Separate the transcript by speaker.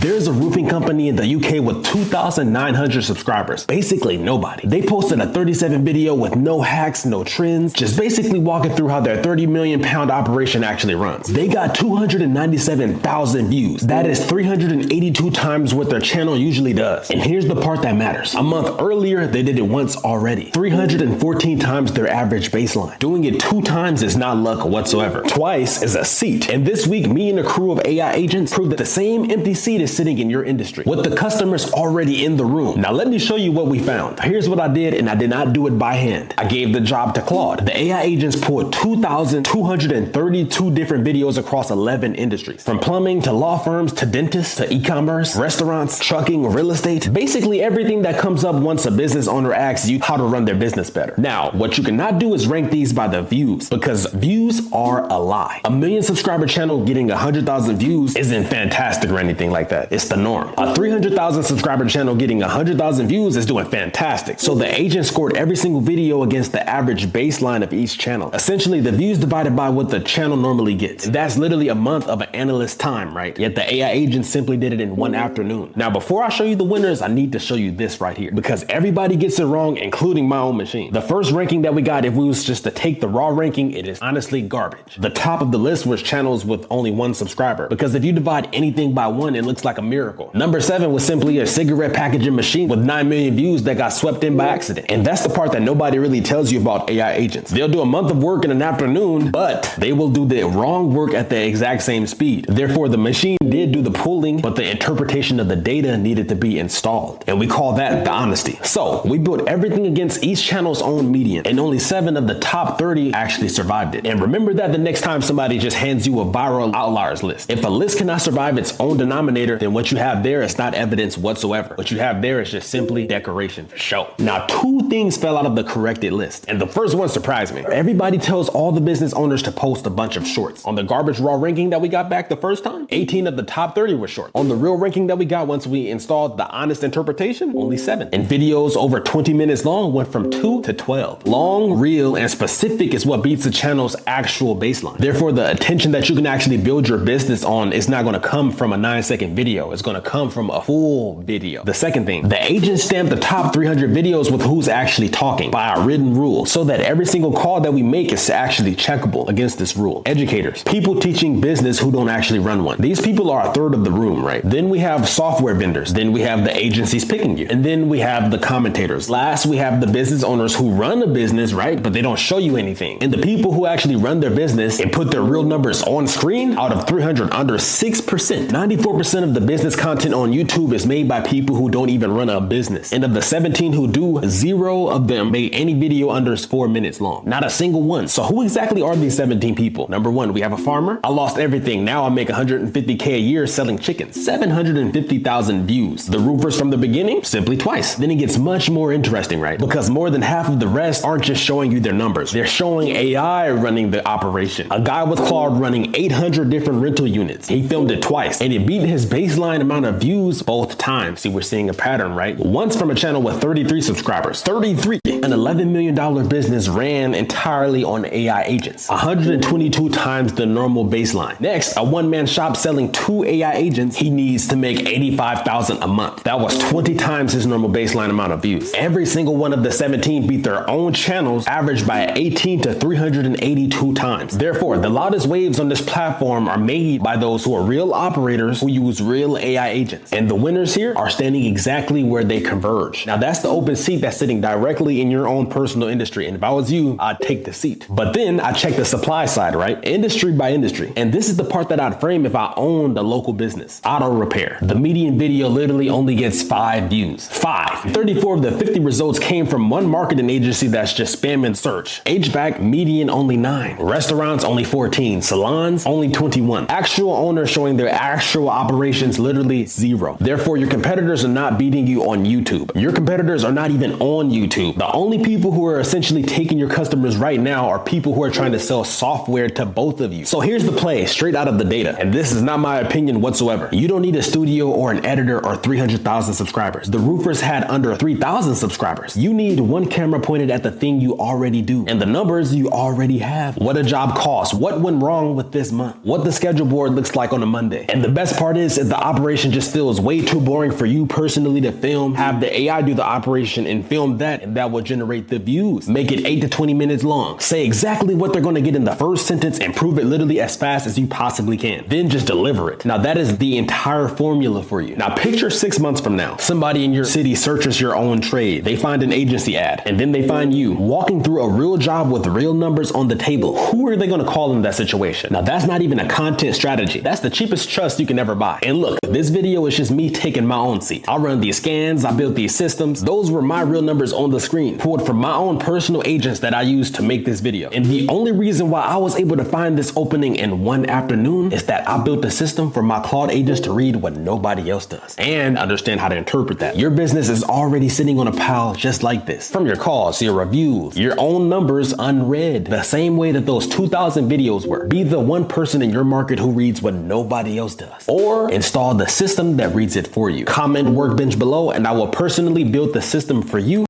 Speaker 1: There's a roofing company in the UK with 2,900 subscribers. Basically nobody. They posted a 37 video with no hacks, no trends, just basically walking through how their 30 million pound operation actually runs. They got 297,000 views. That is 382 times what their channel usually does. And here's the part that matters. A month earlier, they did it once already. 314 times their average baseline. Doing it 2 times is not luck whatsoever. Twice is a seat. And this week, me and a crew of AI agents proved that the same empty seat is sitting in your industry with the customers already in the room. Now let me show you what we found. Here's what I did, and I did not do it by hand. I gave the job to Claude. The AI agents pulled 2,232 different videos across 11 industries. From plumbing to law firms to dentists to e-commerce, restaurants, trucking, real estate. Basically everything that comes up once a business owner asks you how to run their business better. Now, what you cannot do is rank these by the views, because views are a lie. A 1 million subscriber channel getting 100,000 views isn't fantastic or anything like that. It's the norm. A 300,000 subscriber channel getting 100,000 views is doing fantastic. So the agent scored every single video against the average baseline of each channel. Essentially, the views divided by what the channel normally gets. And that's literally a month of an analyst's time, right? Yet the AI agent simply did it in one afternoon. Now, before I show you the winners, I need to show you this right here, because everybody gets it wrong, including my own machine. The first ranking that we got, if we was just to take the raw ranking, it is honestly garbage. The top of the list was channels with only 1 subscriber, because if you divide anything by 1, it looks like a miracle. Number 7 was simply a cigarette packaging machine with 9 million views that got swept in by accident. And that's the part that nobody really tells you about AI agents. They'll do a month of work in an afternoon, but they will do the wrong work at the exact same speed. Therefore, the machine did do the pulling, but the interpretation of the data needed to be installed. And we call that the honesty. So we built everything against each channel's own median, and only 7 of the top 30 actually survived it. And remember that the next time somebody just hands you a viral outliers list. If a list cannot survive its own denominator, then what you have there is not evidence whatsoever. What you have there is just simply decoration for show. Now, 2 things fell out of the corrected list, and the first one surprised me. Everybody tells all the business owners to post a bunch of shorts. On the garbage raw ranking that we got back the first time, 18 of the top 30 were short. On the real ranking that we got once we installed the honest interpretation, only 7. And videos over 20 minutes long went from 2 to 12. Long, real, and specific is what beats the channel's actual baseline. Therefore, the attention that you can actually build your business on is not going to come from a 9-second video. It's going to come from a full video. The second thing, the agent stamped the top 300 videos with who's actually talking by a written rule, so that every single call that we make is actually checkable against this rule. Educators, people teaching business who don't actually run one. These people are a third of the room, right? Then we have software vendors. Then we have the agencies picking you. And then we have the commentators. Last, we have the business owners who run a business, right? But they don't show you anything. And the people who actually run their business and put their real numbers on screen, out of 300, under 6%. 94% of the business content on YouTube is made by people who don't even run a business. And of the 17 who do, 0 of them made any video under 4 minutes long. Not a single one. So who exactly are these 17 people? Number 1, we have a farmer. I lost everything. Now I make $150K a year selling chickens. 750,000 views. The roofers from the beginning, simply twice. Then it gets much more interesting, right? Because more than half of the rest aren't just showing you their numbers. They're showing AI running the operation. A guy with Claude running 800 different rental units. He filmed it twice, and it beat his baseline amount of views both times. See, we're seeing a pattern, right? Once from a channel with 33 subscribers. 33! An $11 million business ran entirely on AI agents. 122 times the normal baseline. Next, a one-man shop selling 2 AI agents, he needs to make $85,000 a month. That was 20 times his normal baseline amount of views. Every single one of the 17 beat their own channels, averaged by 18 to 382 times. Therefore, the loudest waves on this platform are made by those who are real operators who use real AI agents. And the winners here are standing exactly where they converge. Now, that's the open seat that's sitting directly in your own personal industry. And if I was you, I'd take the seat. But then I check the supply side, right? Industry by industry. And this is the part that I'd frame if I owned a local business. Auto repair. The median video literally only gets 5 views. 5. 34 of the 50 results came from one marketing agency that's just spamming search. HVAC, median only 9. Restaurants, only 14. Salons, only 21. Actual owners showing their actual operations, literally 0. Therefore, your competitors are not beating you on YouTube. Your competitors are not even on YouTube. The only people who are essentially taking your customers right now are people who are trying to sell software to both of you. So here's the play, straight out of the data. And this is not my opinion whatsoever. You don't need a studio or an editor or 300,000 subscribers. The roofers had under 3,000 subscribers. You need one camera pointed at the thing you already do and the numbers you already have. What a job costs, what went wrong with this month, what the schedule board looks like on a Monday. And the best part is that the the operation just feels way too boring for you personally to film, have the AI do the operation and film that, and that will generate the views. Make it 8 to 20 minutes long. Say exactly what they're gonna get in the first sentence and prove it literally as fast as you possibly can. Then just deliver it. Now that is the entire formula for you. Now picture 6 months from now, somebody in your city searches your own trade. They find an agency ad, and then they find you walking through a real job with real numbers on the table. Who are they gonna call in that situation? Now that's not even a content strategy. That's the cheapest trust you can ever buy. And look, this video is just me taking my own seat. I run these scans, I built these systems. Those were my real numbers on the screen, pulled from my own personal agents that I used to make this video. And the only reason why I was able to find this opening in one afternoon is that I built a system for my Claude agents to read what nobody else does and understand how to interpret that. Your business is already sitting on a pile just like this. From your calls, your reviews, your own numbers unread, the same way that those 2,000 videos were. Be the one person in your market who reads what nobody else does. Or install the system that reads it for you. Comment workbench below and I will personally build the system for you